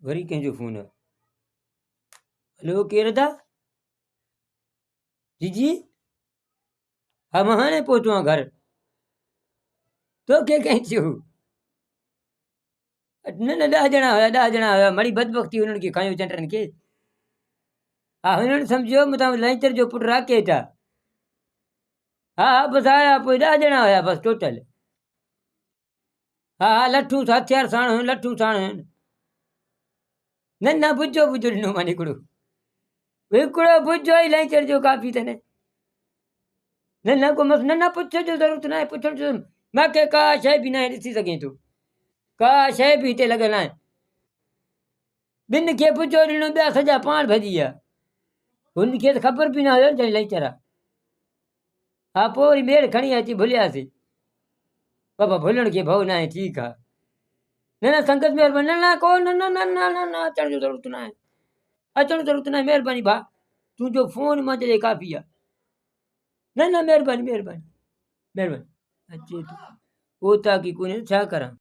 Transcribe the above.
वरी कंहिंजो फोन आहे? हलो केरु था? जी हा मां हाणे पहुतो आहियां घर। तोखे कंहिं चयो? न न 10 ॼणा हुया मड़ी बदबख्ती हुननि खे खयो चंडनि खे। हा हुननि सम्झो मथां लंचर जो पुटु राकेश आहे। हा हा बसि आया पोइ 10 ॼणा हुया बसि टोटल। हा हा लठूं हथियार साण हुयूं, लठूं साण हुयूं। न न बुझो ॾिनो मां हिकिड़ो बुझो ई लंचर जो काफ़ी अथनि। न न को मस न न पुछ जो ज़रूरत न आहे पुछण जो मूंखे का शइ बि न आहे ॾिसी सघे थो का शइ बि हिते लॻल आहे। ॿिनि खे पुछो ॾिनो ॿिया सॼा पाण भॼी विया। हुनखे त ख़बर बि न हुयो जॾहिं लंचर आहे। हा पोइ वरी ॿेड़ खणी अची भुलियासीं। बाबा भुलण खे भउ न आहे ठीकु आहे। न न संगत महिरबानी न न को न न न न न न अचण जी ज़रूरत न आहे। अचण जी ज़रूरत न आहे महिरबानी भाउ तुंहिंजो फोन मां जॾहिं काफ़ी आहे। न न महिरबानी महिरबानी महिरबानी अचे थो उहो ताकी कोन्हे छा करां।